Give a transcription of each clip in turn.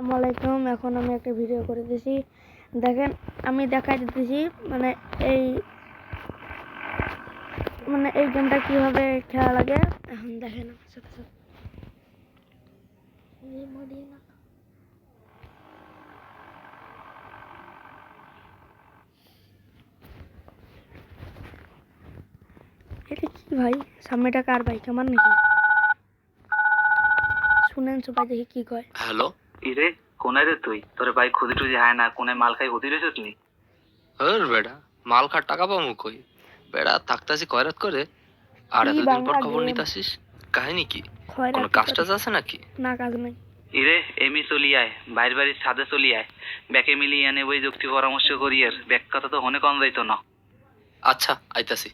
আসসালামাইকুম। এখন আমি একটা ভিডিও করে দিয়েছি, দেখেন আমি দেখাই দিতেছি এই গেমটা কিভাবে খেলা লাগে। এখন দেখেন আমার সাথে সাথে এটা কি ভাই, সামনেটা কার বাইক, আমার নাকি? শুনেন সবাই, দেখি কি কয়। হ্যালো ইরে কোনায় রে তুই? তোর বাইক খুদি টুদি হয় না, কোনায় মাল খাই হতি রেছিস নি? হর বেড়া, মাল খার টাকা পাবো কই? বেড়া থাকতাছি খয়রাত করে, আর কি এতদিন পর বাংলা খবর গেম? নিতাসিস। কাহিনী কি? খয়রাতি কোনো কাজ করে। টাজ আছে নাকি? না, কাজ নাই। ইরে এমি চলি আয়, বাইর বাড়ির ছাদে চলি আয়, ব্যাকে মিলিয়ে এনে বই যুক্তি পরামর্শ করি। এর ব্যাক কথা তো হনে কম যাইতো না। আচ্ছা আইতাছি।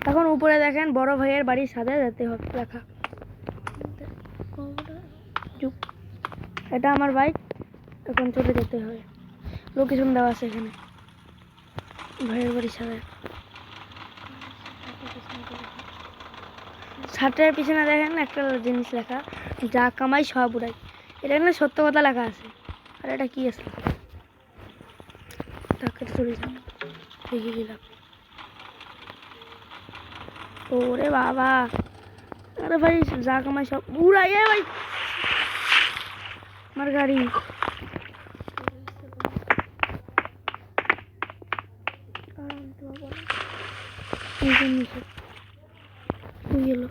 এখন উপরে দেখেন বড় ভাইয়ের বাড়ির সাথে যেতে হবে লেখা। এটা আমার বাইক, এখন চলে যেতে হবে। লোকেশন দেওয়া আছে এখানে, ভাইয়ের বাড়ির সাথে। শার্টের পিছনে দেখেন একটা জিনিস লেখা, যা কামাই সব উড়াই। এটা এখানে সত্য কথা লেখা আছে। আর এটা কি আছে? তাকে চলে যান, দেখে গেলাম। ওরে বাবা, আরে ভাই যা কামাই সব উড়াই। এ ভাই, আমার গাড়ি। গেল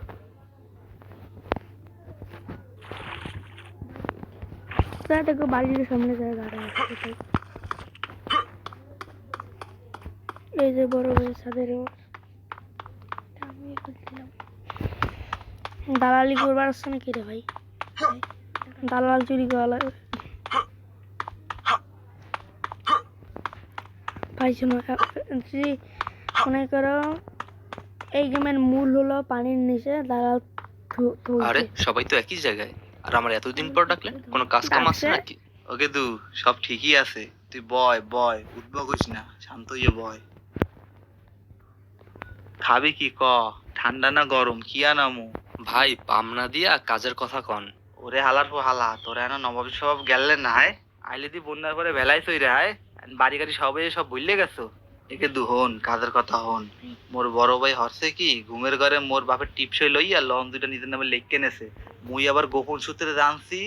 দেখো বাড়ির সামনে জায়গা আছে। এই যে বড় ভাই ছাদের দালালি করবার আসছে নাকি রে ভাই? দালাল চুরি করা লাগে ভাই। শোনো, মনে করো এই গেমের মূল হলো পানির নিচে দালাল আরে সবাই তো একই জায়গায়, আর আমার এতদিন পর ডাকলেন, কোনো কাজ কাম আছে ডাকছে। নাকি? ওকে দু, সব ঠিকই আছে, তুই বয় বয়, উদ্ভব হইস না, শান্ত হইয়ে বয়। খাবি কি ক? ঠান্ডা না গরম, কি আনামু? ভাই পামনা দিয়া কাজের কথা কন। ওরে হালার পর হালা, তোরা এনা নবাব সব গেলে না হায়। আইলে দি বন্যার পরে ভেলাই চই রে হায়। বাড়ি গাড়ি সবে সব ভুললে গেছো। একে দুহন কাজের কথা হন। মোর বড় ভাই হরছে কি, ঘুমের ঘরে মোর বাপের টিপসই লইয়া লন দুইটা নিজের নামে লেখকে নেছে। মুই আবার গোপন সূত্রে জানছি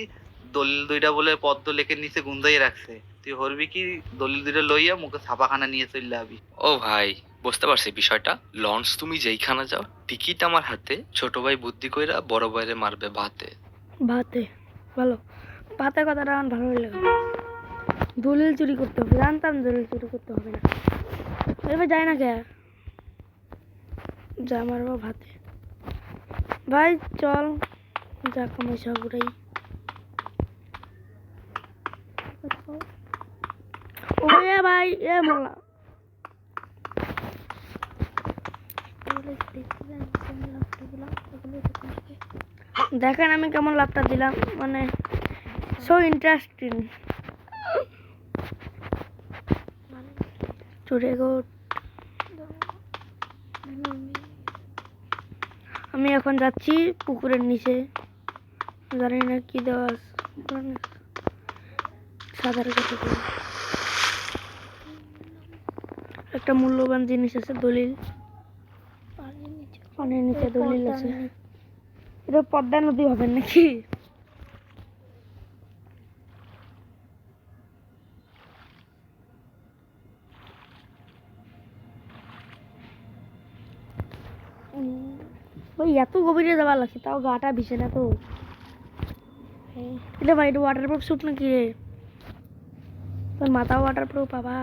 দলিল দুইটা বলে পদ্ম লেখের নিচে গুন্দাই রাখছে। তুই হরবি কি, দলিল দুইটা লইয়া মুখে ছাপাখানা নিয়ে চলে আবি। ও ভাই, বুঝতে পারছি বিষয়টা। লঞ্চ তুমি যেইখানে যাও, টিকিট আমার হাতে। ছোট ভাই বুদ্ধি কইরা বড় ভাইরে মারবে ভাতে। ভাতে ভালো, ভাতে কথাটা আমার ভালো লাগে। দলিল চুরি করতে হবে, জানতাম দলিল চুরি করতে হবে না। এবার যাই না কে যা মারবো ভাতে। ভাই চল, যা কামাই সব উড়াই। ও এ ভাই, এ মোলা দেখেন আমি কেমন লাভটা দিলাম, মানে সো ইন্টারেস্টিং। চুরে গোট, আমি এখন যাচ্ছি পুকুরের নিচে। জানি না কি দেওয়া আছে, সাদার কাছে একটা মূল্যবান জিনিস আছে, দলিল। পানির নিচে দলিল আছে। এটা পদ্মা নদী হবে নাকি? ওই এত গভীরে যাওয়া লাগছে, তাও গাটা ভিজে না তো। এটা ভাই, এটা ওয়াটারপ্রুফ স্যুট নাকি রে? তোর মাথা ওয়াটারপ্রুফ বাবা।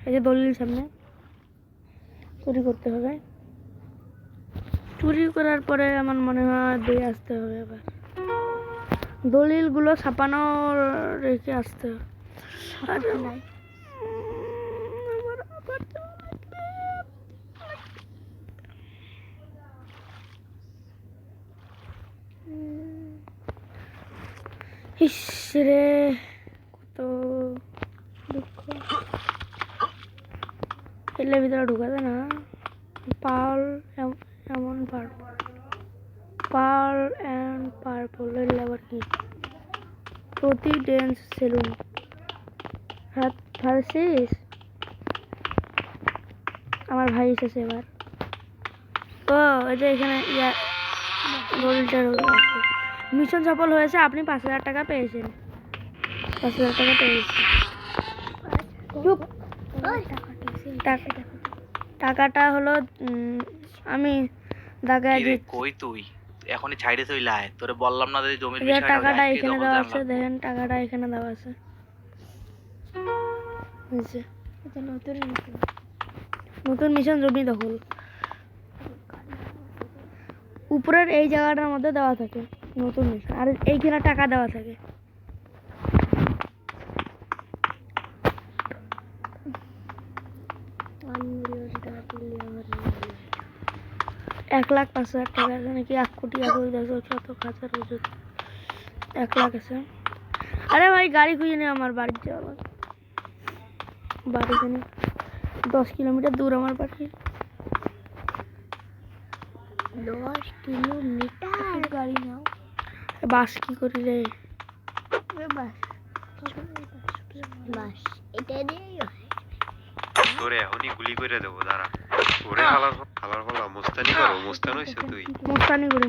এই যে দলিল সামনে, চুরি করতে হবে। চুরি করার পরে আমার মনে হয় দিয়ে আসতে হবে। আবার দলিলগুলো ছাপানো রেখে আসতে হবে। ইস রে, কত দুঃখ। এলে ভিতরে ঢুকাতে না, পাল এমন পারবো। পার্ল অ্যান্ড পার্পল এর আবার কি? প্রতি ডেন্স সেলুন হাত ফার্সিস। আমার ভাই এসেছে এবার। ও এই যে এখানে গোল্ডের মিশন সফল হয়েছে, আপনি 5,000 টাকা পেয়েছেন। 5,000 টাকা পেয়েছেন। চুপ। টাকাটা হলো আমি দাগায় কি রে, দিচ্ছি। কই তুই? এখনই ছাইড়ে চইলা আয়, তোরে বললাম না যে জমির বিষয়টা টাকাটা আজকেই এখানে দখল দেওয়া দেওয়া আছে, লাগবে। দেখেন টাকাটা এখানে দেওয়া আছে। হয়েছে। নতুন মিশন জমি দখল। উপরের এই জায়গাটার মধ্যে দেওয়া থাকে নতুন মিশন, আর এইখানে টাকা দেওয়া থাকে। এক লাখ 5,000 টাকা আছে নাকি? 1,00,00,000 1,00,00,000 ওজন 1,00,000 আছে। আরে ভাই গাড়ি খুঁজে নে, আমার বাড়ি যাওয়া। বাড়ি জানি 10 কিলোমিটার দূর আমার বাড়ি। 10 কিলোমিটার গাড়ি নাও। বাস কি করি রে? বাস এটা দিয়ে তোরে এখনই গুলি করে দেবো, দাঁড়া। ওরে হালার হালার পালা, মোস্তানি করো, মোস্তান হইছে তুই। মোস্তানি করি।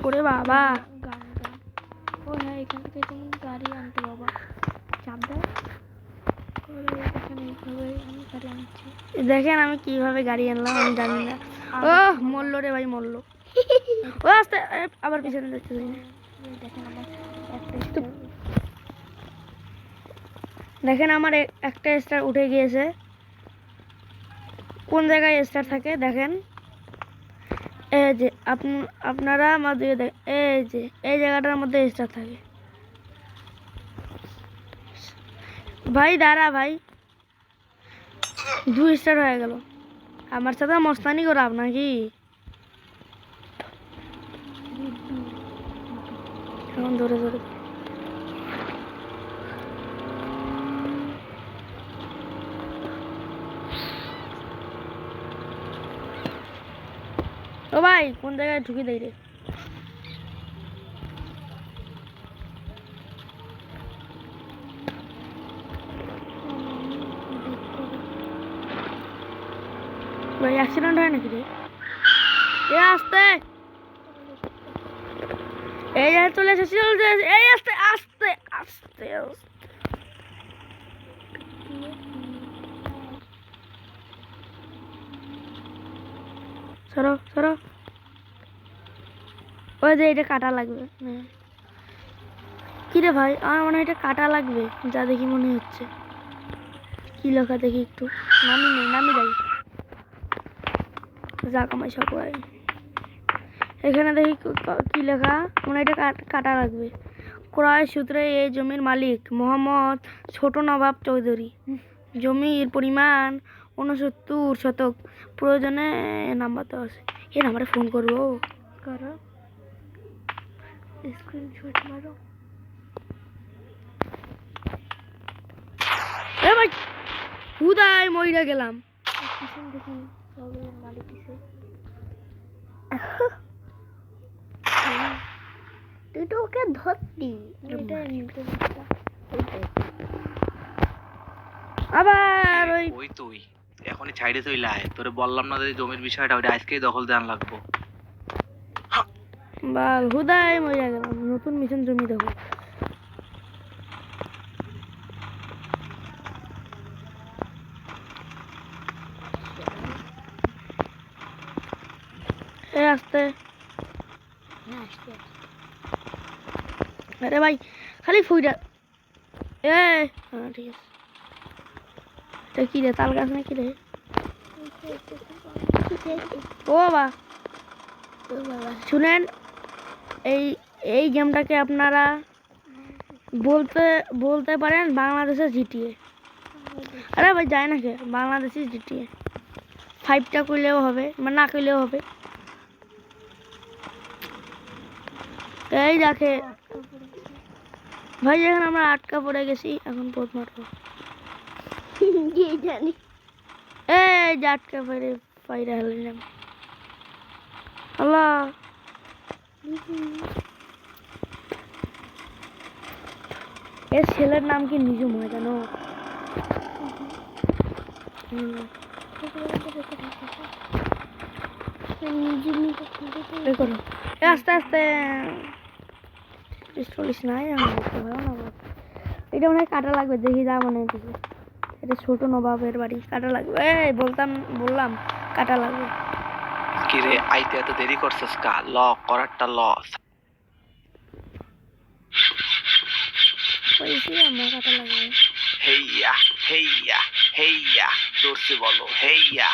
ওরে বাবা, ও হ্যাঁ, এখান থেকে তুমি গাড়ি আনতে বাবা, চাপ দাও। দেখেন আমি কিভাবে গাড়ি আনলাম, আমি জানি না। ও মরলো রে ভাই, মরলো। ও আস্তে, আবার পিছনে দেখতে পাই না। দেখেন আমার একটা স্টার উঠে গিয়েছে। কোন জায়গায় স্টার থাকে দেখেন, এই যে আপনারা আমার দিকে দেখেন, এই যে এই জায়গাটার মধ্যে স্টার থাকে। ভাই দাঁড়া ভাই, 2 স্টার হয়ে গেল। আমার সাথে মস্তানি করা নাকি? এখন ধরে ও ভাই, কোন জায়গায় ঢুকে দেয় রে? ভাই অ্যাক্সিডেন্ট হয় নাকি রে? এ আস্তে, এই যে চলে এসেছে, এই আস্তে আস্তে আস্তে। সরো। ওই যে এটা কাটা লাগবে। কি রে ভাই, আমার মনে হয় এটা কাটা লাগবে, যা দেখি মনে হচ্ছে। কি লেখা দেখি একটু, নামি দেয় যা কামাই সবাই। এখানে দেখি কি লেখা, মনে হয় এটা কাটা লাগবে। ক্রয় সূত্রে এই জমির মালিক মোহাম্মদ ছোট নবাব চৌধুরী। জমির পরিমাণ 69 শতক। প্রয়োজনে নাম্বার দেওয়া আছে, এই নাম্বারে ফোন করবো। করো, স্ক্রিনশট মারো। এ ভাই হুদাই মইরা গেলাম। পিছন দেখি মালিক দিছে। তুই তো ওকে ধরতি। আবার ওই তুই এখনই ছাইড়ে চইলা আয়, তোরে বললাম না যে জমির বিষয়টা ওটা আজকেই দখল দেওয়া লাগবে। বাল হুদাই মইরা গেলাম। নতুন মিশন জমি দেবো। এই আস্তে, আরে ভাই খালি ফুইরা। হ্যাঁ ঠিক আছে। এটা কি রে, তাল গাছ নাকি রে? ও বাবা শুনেন, এই গেমটাকে আপনারা বলতে পারেন বাংলাদেশের জিটিএ। আরে ভাই যায় না কে, বাংলাদেশের জিটিএ 5টা করলেও হবে, মানে না করলেও হবে। এই দেখে ভাই, এখন আমরা আটকা পড়ে গেছি, এখন পথ মারবো। জানি এই যে আটকা পড়ে পাইরা হলাম। আল্লাহ এর ছেলের নাম কি নিজুম হয় জানো? বের করো। এ আস্তে আস্তে চল্লিশ নাই আমি দেখতে পারো না বাবা। এটা মনে হয় কাটা লাগবে, দেখি যা মনে হচ্ছে। এটা ছোট নবাবের বাড়ি, কাটা লাগবে। এই বললাম কাটা লাগবে। কিরে আইতে এত দেরি করছিস কা? ল করারটা ল। কইছি আমার কাটা লাগবে। হেইয়া হেইয়া হেইয়া দৌড়ছে বলো হেইয়া।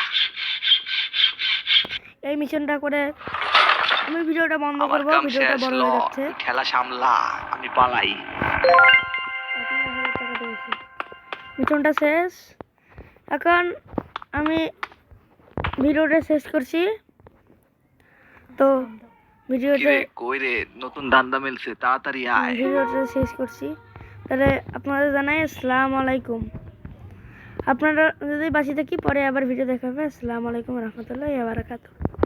এই মিশনটা করে আমি ভিডিওটা বন্ধ আমার করবো, কাম ভিডিওটা শেষ, বড় ল হয়ে যাচ্ছে। খেলা সামলা, আমি পালাই। 1000 টাকা দিয়েছি। মিশনটা শেষ। এখন আমি ভিডিওটা শেষ করছি। তো ভিডিওটা কিরে কই রে, নতুন ধান্দা মিলছে, তাড়াতাড়ি আয়। ভিডিওটা শেষ করছি। তাহলে আপনাদের জানাই আসসালামু আলাইকুম। আপনারা যদি বাসি থাকি পরে আবার ভিডিও দেখাবে। আসসালামু আলাইকুম রহমতুল্লাহি ওয়া বারাকাতুহু।